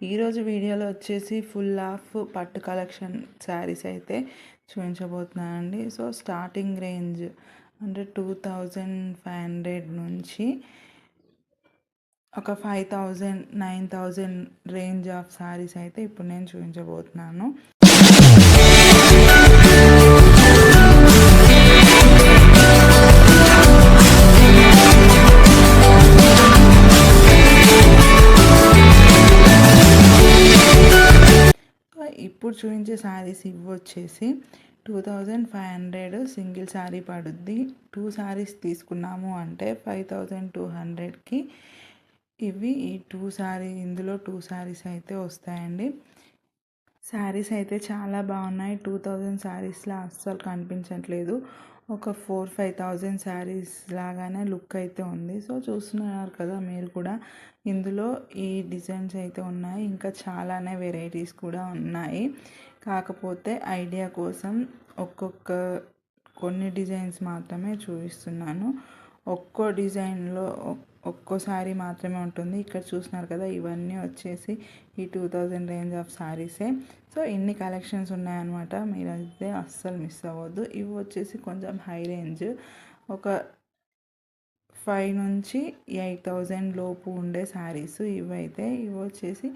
ఈరోజు వీడియోలో వచ్చేసి ఫుల్ ఆఫ్ పట్టు కలెక్షన్ శారీస్ అయితే చూపించబోతున్నానండి. సో స్టార్టింగ్ రేంజ్ అంటే 2500 నుంచి ఒక 5000 9000 రేంజ్ ఆఫ్ శారీస్ అయితే ఇప్పుడు నేను చూపించబోతున్నాను. ఇప్పుడు చూపించే శారీస్ ఇవి వచ్చేసి 2500 సింగిల్ శారీ పడుద్ది. 2 శారీస్ తీసుకున్నాము అంటే 5200కి ఇవి ఈ 2 శారీ ఇందులో 2 శారీస్ అయితే వస్తాయండి. శారీస్ అయితే చాలా బాగున్నాయి. 2000 శారీస్లా అస్సలు కనిపించట్లేదు. ఒక 4-5,000 శారీస్ లాగానే లుక్ అయితే ఉంది. సో చూస్తున్నారు కదా మీరు కూడా. ఇందులో ఈ డిజైన్స్ అయితే ఉన్నాయి, ఇంకా చాలానే వెరైటీస్ కూడా ఉన్నాయి. కాకపోతే ఐడియా కోసం కొన్ని డిజైన్స్ మాత్రమే చూపిస్తున్నాను. ఒక్కో డిజైన్లో ఒక్కోసారి మాత్రమే ఉంటుంది. ఇక్కడ చూస్తున్నారు కదా, ఇవన్నీ వచ్చేసి ఈ 2000 రేంజ్ ఆఫ్ శారీసే. సో ఇన్ని కలెక్షన్స్ ఉన్నాయన్నమాట, మీరైతే అస్సలు మిస్ అవ్వద్దు. ఇవి వచ్చేసి కొంచెం హై రేంజ్, ఒక 5 నుంచి 8000 లోపు ఉండే శారీస్ ఇవైతే. ఇవి వచ్చేసి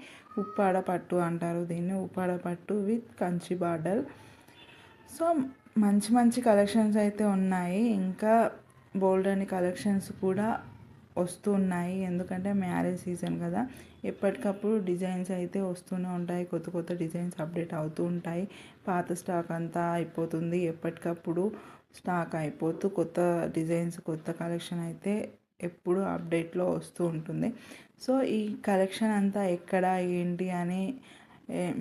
ఉప్పాడ పట్టు అంటారు దీన్ని, ఉప్పాడ పట్టు విత్ కంచి బార్డర్. సో మంచి మంచి కలెక్షన్స్ అయితే ఉన్నాయి. ఇంకా బోల్డ్ అని కలెక్షన్స్ కూడా వస్తూ ఉన్నాయి, ఎందుకంటే మ్యారేజ్ సీజన్ కదా. ఎప్పటికప్పుడు డిజైన్స్ అయితే వస్తూనే ఉంటాయి, కొత్త కొత్త డిజైన్స్ అప్డేట్ అవుతూ ఉంటాయి. పాత స్టాక్ అంతా అయిపోతుంది, ఎప్పటికప్పుడు స్టాక్ అయిపోతూ కొత్త డిజైన్స్ కొత్త కలెక్షన్ అయితే ఎప్పుడు అప్డేట్లో వస్తూ ఉంటుంది. సో ఈ కలెక్షన్ అంతా ఎక్కడ ఏంటి అని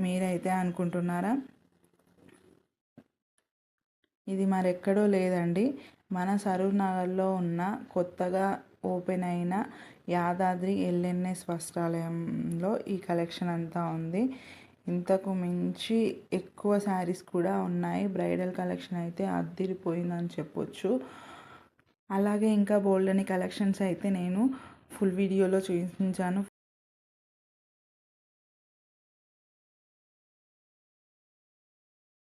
మీరైతే అనుకుంటున్నారా? ఇది మరెక్కడో లేదండి, మన సరూర్ నగర్లో ఉన్న కొత్తగా ఓపెన్ అయిన యాదాద్రి ఎల్ఎన్ఎస్ వస్త్రాలయంలో ఈ కలెక్షన్ అంతా ఉంది. ఇంతకు మించి ఎక్కువ శారీస్ కూడా ఉన్నాయి. బ్రైడల్ కలెక్షన్ అయితే అద్దిరిపోయిందని చెప్పొచ్చు. అలాగే ఇంకా బోల్డ్ అని కలెక్షన్స్ అయితే నేను ఫుల్ వీడియోలో చూపించాను.